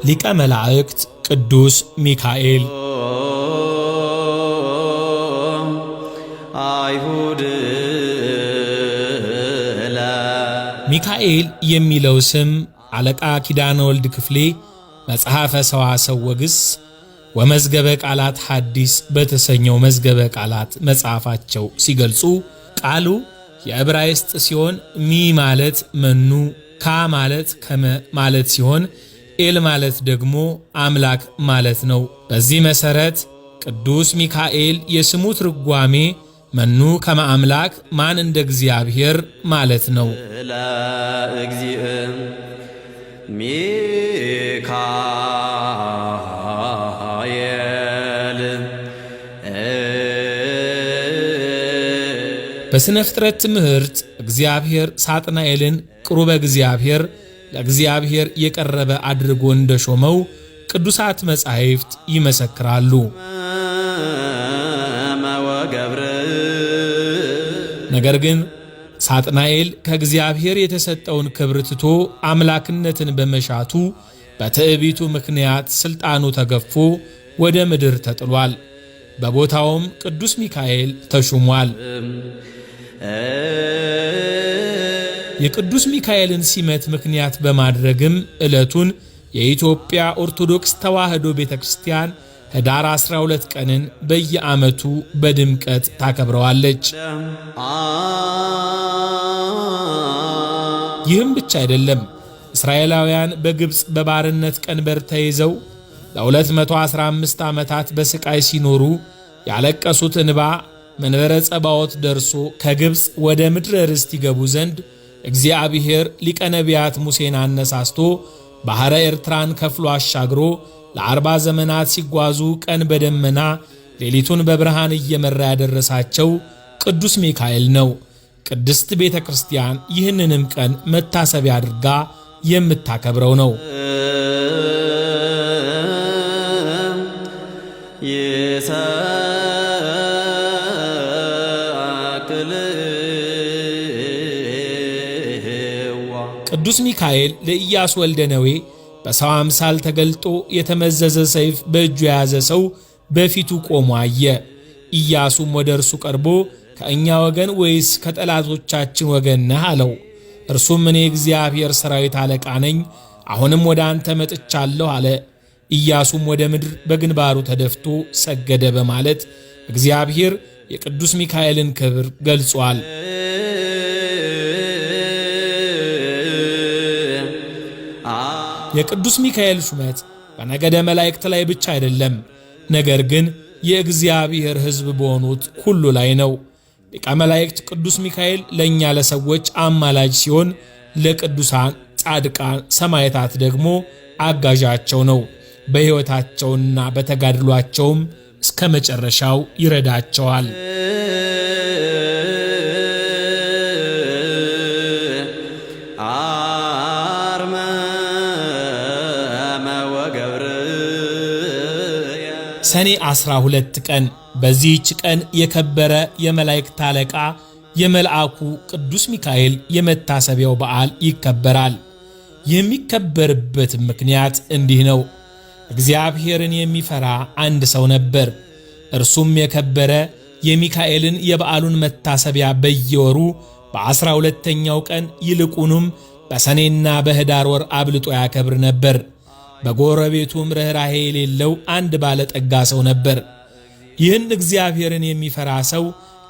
ሊቀ መላእክት ቅዱስ ሚካኤል ሚካኤል የሚለው ስም አለቃ ኪዳነ ወልድ ክፍሌ መጽሐፈ ሰዋሰው ወግስ ወመዝገበ ቃላት ሐዲስ በተሰኘው መዝገበ ቃላት መጽሐፋቸው ሲገልጹ ቃሉ የዕብራይስጥ ሲሆን ሚ ማለት መኑ፣ ካ ማለት ከመ ማለት ሲሆን ኤል ማለት ደግሞ አምላክ ማለት ነው። በዚህ መሰረት ቅዱስ ሚካኤል የስሙ ትርጓሜ መኑ ከመ አምላክ ማን እንደ እግዚአብሔር ማለት ነው። በስነ ፍጥረት ትምህርት እግዚአብሔር ሳጥናኤልን ቅሩበ እግዚአብሔር ለእግዚአብሔር የቀረበ አድርጎ እንደሾመው ቅዱሳት መጻሕፍት ይመሰክራሉ። ነገር ግን ሳጥናኤል ከእግዚአብሔር የተሰጠውን ክብር ትቶ አምላክነትን በመሻቱ በትዕቢቱ ምክንያት ስልጣኑ ተገፎ ወደ ምድር ተጥሏል። በቦታውም ቅዱስ ሚካኤል ተሹሟል። የቅዱስ ሚካኤልን ሲመት ምክንያት በማድረግም ዕለቱን የኢትዮጵያ ኦርቶዶክስ ተዋሕዶ ቤተክርስቲያን ህዳር 12 ቀንን በየዓመቱ በድምቀት ታከብረዋለች። ይህም ብቻ አይደለም። እስራኤላውያን በግብፅ በባርነት ቀንበር ተይዘው ለ215 ዓመታት በስቃይ ሲኖሩ ያለቀሱት እንባ መንበረ ጸባዖት ደርሶ ከግብፅ ወደ ምድረ ርስት ይገቡ ዘንድ እግዚአብሔር ሊቀ ነቢያት ሙሴን አነሳስቶ ባሕረ ኤርትራን ከፍሎ አሻግሮ ለ40 ዘመናት ሲጓዙ ቀን በደመና ሌሊቱን በብርሃን እየመራ ያደረሳቸው ቅዱስ ሚካኤል ነው። ቅድስት ቤተ ክርስቲያን ይህንንም ቀን መታሰቢያ አድርጋ የምታከብረው ነው። ቅዱስ ሚካኤል ለኢያሱ ወልደ ነዌ በሰው አምሳል ተገልጦ የተመዘዘ ሰይፍ በእጁ የያዘ ሰው በፊቱ ቆሞ አየ። ኢያሱም ወደ እርሱ ቀርቦ ከእኛ ወገን ወይስ ከጠላቶቻችን ወገን ነህ አለው። እርሱም እኔ እግዚአብሔር ሠራዊት አለቃ ነኝ፣ አሁንም ወደ አንተ መጥቻለሁ አለ። ኢያሱም ወደ ምድር በግንባሩ ተደፍቶ ሰገደ በማለት እግዚአብሔር የቅዱስ ሚካኤልን ክብር ገልጿል። የቅዱስ ሚካኤል ሹመት በነገደ መላእክት ላይ ብቻ አይደለም፣ ነገር ግን የእግዚአብሔር ሕዝብ በሆኑት ሁሉ ላይ ነው። ሊቀ መላእክት ቅዱስ ሚካኤል ለእኛ ለሰዎች አማላጅ ሲሆን፣ ለቅዱሳን ጻድቃን ሰማዕታት ደግሞ አጋዣቸው ነው። በሕይወታቸውና በተጋድሏቸውም እስከ መጨረሻው ይረዳቸዋል። ሰኔ 12 ቀን በዚህች ቀን የከበረ የመላእክት አለቃ የመልአኩ ቅዱስ ሚካኤል የመታሰቢያው በዓል ይከበራል። የሚከበርበት ምክንያት እንዲህ ነው። እግዚአብሔርን የሚፈራ አንድ ሰው ነበር። እርሱም የከበረ የሚካኤልን የበዓሉን መታሰቢያ በየወሩ በ12ኛው ቀን ይልቁንም በሰኔና በህዳር ወር አብልጦ ያከብር ነበር። በጎረቤቱም ርኅራኄ የሌለው አንድ ባለጠጋ ሰው ነበር። ይህን እግዚአብሔርን የሚፈራ ሰው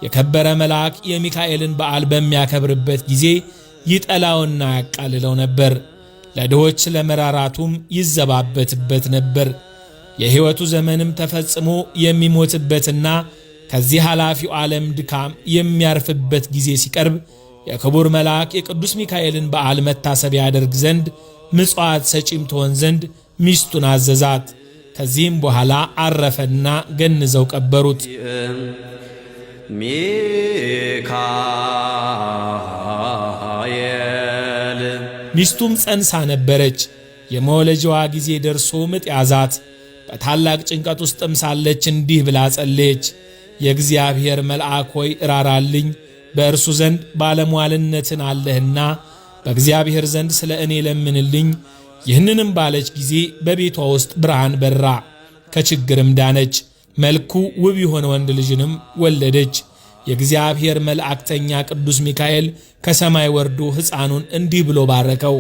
የከበረ መልአክ የሚካኤልን በዓል በሚያከብርበት ጊዜ ይጠላውና ያቃልለው ነበር። ለድሆች ስለመራራቱም ይዘባበትበት ነበር። የሕይወቱ ዘመንም ተፈጽሞ የሚሞትበትና ከዚህ ኃላፊው ዓለም ድካም የሚያርፍበት ጊዜ ሲቀርብ የክቡር መልአክ የቅዱስ ሚካኤልን በዓል መታሰቢያ ያደርግ ዘንድ ምጽዋት ሰጪም ትሆን ዘንድ ሚስቱን አዘዛት። ከዚህም በኋላ አረፈና ገንዘው ቀበሩት። ሚካኤል ሚስቱም ጸንሳ ነበረች። የመወለጃዋ ጊዜ ደርሶ ምጥ ያዛት። በታላቅ ጭንቀት ውስጥም ሳለች እንዲህ ብላ ጸለየች። የእግዚአብሔር መልአክ ሆይ እራራልኝ፣ በእርሱ ዘንድ ባለሟልነትን አለህና በእግዚአብሔር ዘንድ ስለ እኔ ለምንልኝ። ይህንንም ባለች ጊዜ በቤቷ ውስጥ ብርሃን በራ፣ ከችግርም ዳነች። መልኩ ውብ የሆነ ወንድ ልጅንም ወለደች። የእግዚአብሔር መልእክተኛ ቅዱስ ሚካኤል ከሰማይ ወርዶ ሕፃኑን እንዲህ ብሎ ባረከው።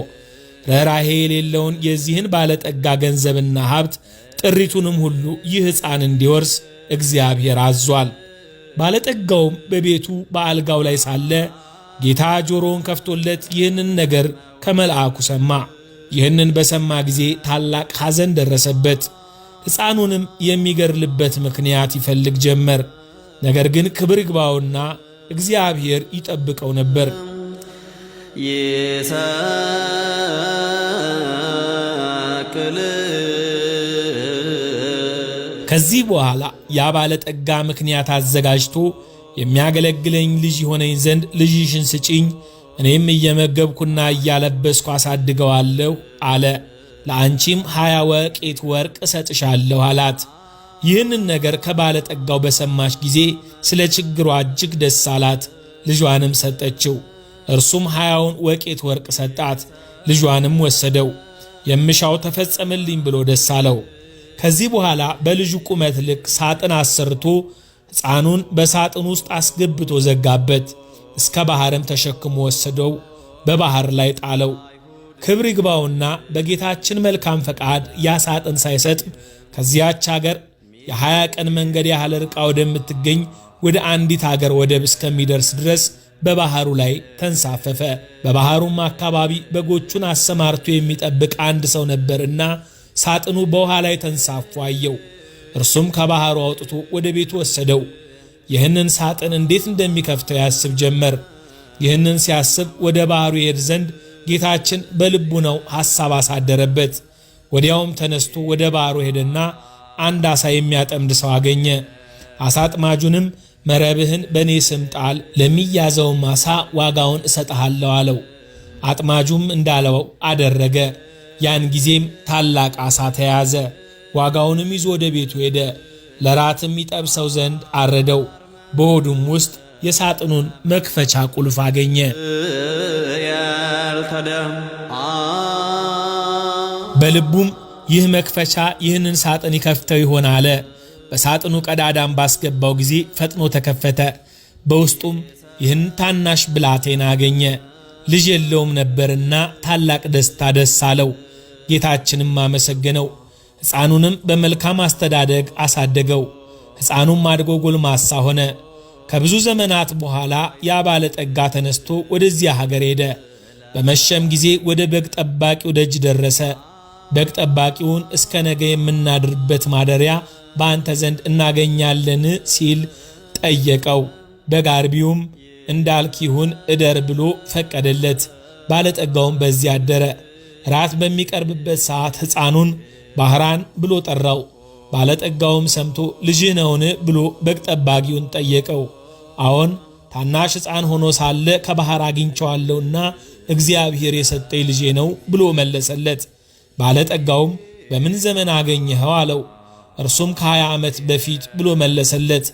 ርኅራኄ የሌለውን የዚህን ባለጠጋ ገንዘብና ሀብት ጥሪቱንም ሁሉ ይህ ሕፃን እንዲወርስ እግዚአብሔር አዟል። ባለጠጋውም በቤቱ በአልጋው ላይ ሳለ ጌታ ጆሮውን ከፍቶለት ይህንን ነገር ከመልአኩ ሰማ። ይህንን በሰማ ጊዜ ታላቅ ሐዘን ደረሰበት። ሕፃኑንም የሚገድልበት ምክንያት ይፈልግ ጀመር። ነገር ግን ክብር ይግባውና እግዚአብሔር ይጠብቀው ነበር። ከዚህ በኋላ ያ ባለጠጋ ምክንያት አዘጋጅቶ የሚያገለግለኝ ልጅ ይሆነኝ ዘንድ ልጅሽን ስጪኝ፣ እኔም እየመገብኩና እያለበስኩ አሳድገዋለሁ አለ። ለአንቺም 20 ወቄት ወርቅ እሰጥሻለሁ አላት። ይህንን ነገር ከባለጠጋው በሰማች ጊዜ ስለ ችግሯ እጅግ ደስ አላት። ልጇንም ሰጠችው። እርሱም 20ውን ወቄት ወርቅ ሰጣት። ልጇንም ወሰደው። የምሻው ተፈጸመልኝ ብሎ ደስ አለው። ከዚህ በኋላ በልጁ ቁመት ልክ ሳጥን አሰርቶ ሕፃኑን በሳጥን ውስጥ አስገብቶ ዘጋበት። እስከ ባህርም ተሸክሞ ወሰደው፣ በባህር ላይ ጣለው። ክብር ይግባውና በጌታችን መልካም ፈቃድ ያ ሳጥን ሳይሰጥም ከዚያች አገር የ20 ቀን መንገድ ያህል ርቃ ወደምትገኝ ወደ አንዲት አገር ወደብ እስከሚደርስ ድረስ በባህሩ ላይ ተንሳፈፈ። በባህሩም አካባቢ በጎቹን አሰማርቶ የሚጠብቅ አንድ ሰው ነበርና ሳጥኑ በውሃ ላይ ተንሳፎ አየው። እርሱም ከባህሩ አውጥቶ ወደ ቤቱ ወሰደው። ይህንን ሳጥን እንዴት እንደሚከፍተው ያስብ ጀመር። ይህንን ሲያስብ ወደ ባህሩ ይሄድ ዘንድ ጌታችን በልቡናው ሐሳብ አሳደረበት። ወዲያውም ተነስቶ ወደ ባህሩ ሄደና አንድ ዓሣ የሚያጠምድ ሰው አገኘ። ዓሣ አጥማጁንም መረብህን በእኔ ስም ጣል፣ ለሚያዘውም ዓሣ ዋጋውን እሰጥሃለሁ አለው። አጥማጁም እንዳለው አደረገ። ያን ጊዜም ታላቅ ዓሣ ተያዘ። ዋጋውንም ይዞ ወደ ቤቱ ሄደ። ለራትም ይጠብሰው ዘንድ አረደው። በሆዱም ውስጥ የሳጥኑን መክፈቻ ቁልፍ አገኘ። በልቡም ይህ መክፈቻ ይህንን ሳጥን ይከፍተው ይሆን አለ። በሳጥኑ ቀዳዳም ባስገባው ጊዜ ፈጥኖ ተከፈተ። በውስጡም ይህን ታናሽ ብላቴና አገኘ። ልጅ የለውም ነበርና ታላቅ ደስታ ደስ አለው። ጌታችንም አመሰገነው። ሕፃኑንም በመልካም አስተዳደግ አሳደገው። ሕፃኑም አድጎ ጎልማሳ ሆነ። ከብዙ ዘመናት በኋላ ያ ባለጠጋ ተነስቶ ወደዚያ ሀገር ሄደ። በመሸም ጊዜ ወደ በግ ጠባቂው ደጅ ደረሰ። በግ ጠባቂውን እስከ ነገ የምናድርበት ማደሪያ በአንተ ዘንድ እናገኛለን ሲል ጠየቀው። በግ አርቢውም እንዳልክ ይሁን እደር ብሎ ፈቀደለት። ባለጠጋውም በዚያ አደረ። ራት በሚቀርብበት ሰዓት ሕፃኑን ባህራን ብሎ ጠራው። ባለጠጋውም ሰምቶ ልጅህ ነውን ብሎ በግ ጠባቂውን ጠየቀው። አዎን ታናሽ ሕፃን ሆኖ ሳለ ከባህር አግኝቸዋለሁና እግዚአብሔር የሰጠኝ ልጄ ነው ብሎ መለሰለት። ባለጠጋውም በምን ዘመን አገኘኸው አለው። እርሱም ከ20 ዓመት በፊት ብሎ መለሰለት።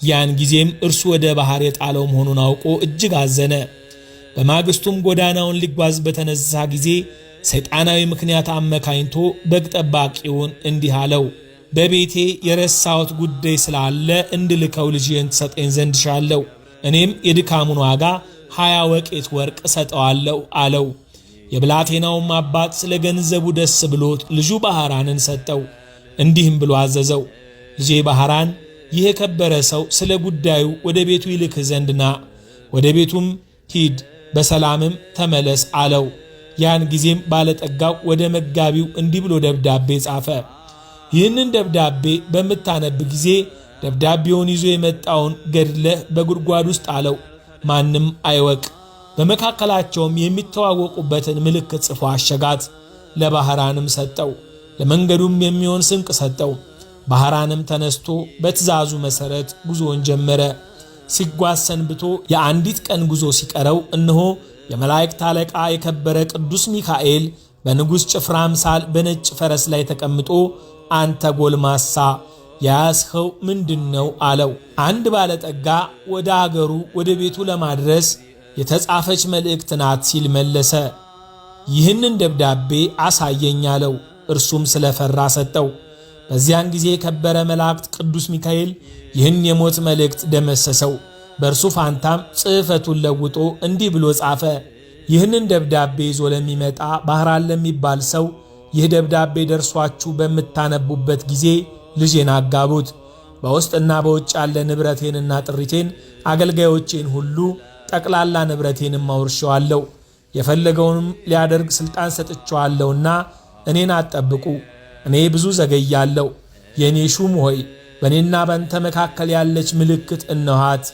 ያን ጊዜም እርሱ ወደ ባህር የጣለው መሆኑን አውቆ እጅግ አዘነ። በማግስቱም ጎዳናውን ሊጓዝ በተነሳ ጊዜ ሰይጣናዊ ምክንያት አመካኝቶ በግ ጠባቂውን እንዲህ አለው፣ በቤቴ የረሳሁት ጉዳይ ስላለ እንድልከው ልጅን ትሰጠኝ ዘንድ ሻለው። እኔም የድካሙን ዋጋ 20 ወቄት ወርቅ እሰጠዋለሁ አለው። የብላቴናውም አባት ስለ ገንዘቡ ደስ ብሎት ልጁ ባህራንን ሰጠው። እንዲህም ብሎ አዘዘው፣ ልጄ ባህራን፣ ይህ የከበረ ሰው ስለ ጉዳዩ ወደ ቤቱ ይልክህ ዘንድ ና፣ ወደ ቤቱም ሂድ፣ በሰላምም ተመለስ አለው። ያን ጊዜም ባለጠጋው ወደ መጋቢው እንዲህ ብሎ ደብዳቤ ጻፈ። ይህንን ደብዳቤ በምታነብ ጊዜ ደብዳቤውን ይዞ የመጣውን ገድለህ በጉድጓድ ውስጥ አለው፣ ማንም አይወቅ። በመካከላቸውም የሚተዋወቁበትን ምልክት ጽፎ አሸጋት። ለባህራንም ሰጠው። ለመንገዱም የሚሆን ስንቅ ሰጠው። ባህራንም ተነስቶ በትእዛዙ መሠረት ጉዞውን ጀመረ። ሲጓዝ ሰንብቶ የአንዲት ቀን ጉዞ ሲቀረው እነሆ የመላእክት አለቃ የከበረ ቅዱስ ሚካኤል በንጉሥ ጭፍራ አምሳል በነጭ ፈረስ ላይ ተቀምጦ አንተ ጎልማሳ ያስኸው ምንድነው አለው። አንድ ባለጠጋ ወደ አገሩ ወደ ቤቱ ለማድረስ የተጻፈች መልእክት ናት ሲል መለሰ። ይህንን ደብዳቤ አሳየኝ አለው። እርሱም ስለፈራ ሰጠው። በዚያን ጊዜ የከበረ መላእክት ቅዱስ ሚካኤል ይህን የሞት መልእክት ደመሰሰው። በእርሱ ፋንታም ጽሕፈቱን ለውጦ እንዲህ ብሎ ጻፈ። ይህንን ደብዳቤ ይዞ ለሚመጣ ባህራን ለሚባል ሰው ይህ ደብዳቤ ደርሷችሁ በምታነቡበት ጊዜ ልጄን አጋቡት። በውስጥና በውጭ ያለ ንብረቴንና ጥሪቴን አገልጋዮቼን ሁሉ ጠቅላላ ንብረቴንም አውርሼዋለሁ። የፈለገውንም ሊያደርግ ሥልጣን ሰጥቼዋለሁና እኔን አትጠብቁ። እኔ ብዙ ዘገያለሁ። የእኔ ሹም ሆይ በእኔና በእንተ መካከል ያለች ምልክት እነኋት።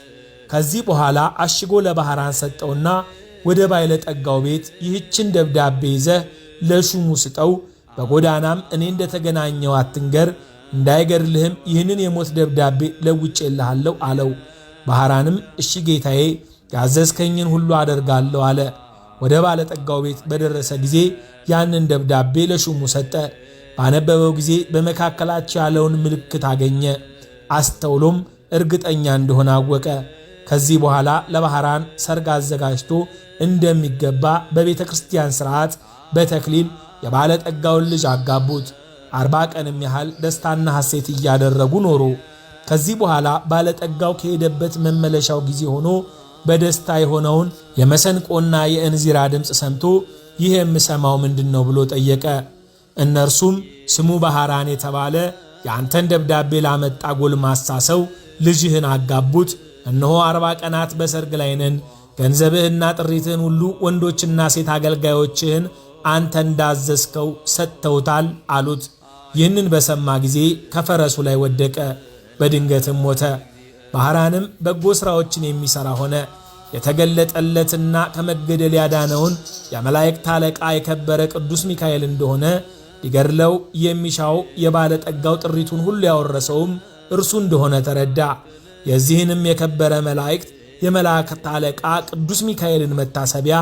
ከዚህ በኋላ አሽጎ ለባሕራን ሰጠውና ወደ ባለጠጋው ቤት ይህችን ደብዳቤ ይዘህ ለሹሙ ስጠው። በጎዳናም እኔ እንደተገናኘው አትንገር፣ እንዳይገድልህም ይህንን የሞት ደብዳቤ ለውጬልሃለሁ አለው። ባሕራንም እሺ ጌታዬ፣ ያዘዝከኝን ሁሉ አደርጋለሁ አለ። ወደ ባለጠጋው ቤት በደረሰ ጊዜ ያንን ደብዳቤ ለሹሙ ሰጠ። ባነበበው ጊዜ በመካከላቸው ያለውን ምልክት አገኘ። አስተውሎም እርግጠኛ እንደሆነ አወቀ። ከዚህ በኋላ ለባሕራን ሰርግ አዘጋጅቶ እንደሚገባ በቤተ ክርስቲያን ሥርዓት በተክሊል የባለጠጋውን ልጅ አጋቡት። 40 ቀንም ያህል ደስታና ሐሴት እያደረጉ ኖሩ። ከዚህ በኋላ ባለጠጋው ከሄደበት መመለሻው ጊዜ ሆኖ በደስታ የሆነውን የመሰንቆና የእንዚራ ድምፅ ሰምቶ ይህ የምሰማው ምንድነው ብሎ ጠየቀ። እነርሱም ስሙ ባሕራን የተባለ የአንተን ደብዳቤ ላመጣ ጎልማሳ ሰው ልጅህን አጋቡት። እነሆ 40 ቀናት በሰርግ ላይ ነን። ገንዘብህና ጥሪትህን ሁሉ ወንዶችና ሴት አገልጋዮችህን አንተ እንዳዘዝከው ሰጥተውታል አሉት። ይህንን በሰማ ጊዜ ከፈረሱ ላይ ወደቀ፣ በድንገትም ሞተ። ባሕራንም በጎ ሥራዎችን የሚሠራ ሆነ። የተገለጠለትና ከመገደል ያዳነውን የመላእክት አለቃ የከበረ ቅዱስ ሚካኤል እንደሆነ ሊገድለው የሚሻው የባለጠጋው ጥሪቱን ሁሉ ያወረሰውም እርሱ እንደሆነ ተረዳ። የዚህንም የከበረ መላእክት የመላእክት አለቃ ቅዱስ ሚካኤልን መታሰቢያ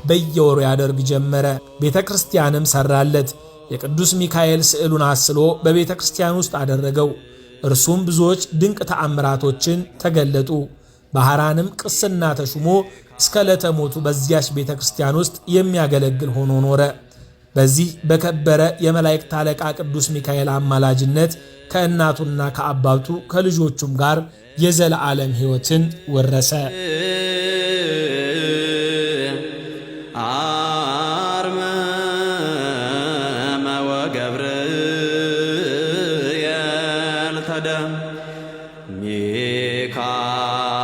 በየወሩ ያደርግ ጀመረ። ቤተ ክርስቲያንም ሠራለት። የቅዱስ ሚካኤል ስዕሉን አስሎ በቤተ ክርስቲያን ውስጥ አደረገው። እርሱም ብዙዎች ድንቅ ተአምራቶችን ተገለጡ። ባሕራንም ቅስና ተሹሞ እስከ ዕለተ ሞቱ በዚያች ቤተ ክርስቲያን ውስጥ የሚያገለግል ሆኖ ኖረ። በዚህ በከበረ የመላእክት አለቃ ቅዱስ ሚካኤል አማላጅነት ከእናቱና ከአባቱ ከልጆቹም ጋር የዘለዓለም ሕይወትን ወረሰ። አርመመ ወገብርኤል ተደ ሚካኤል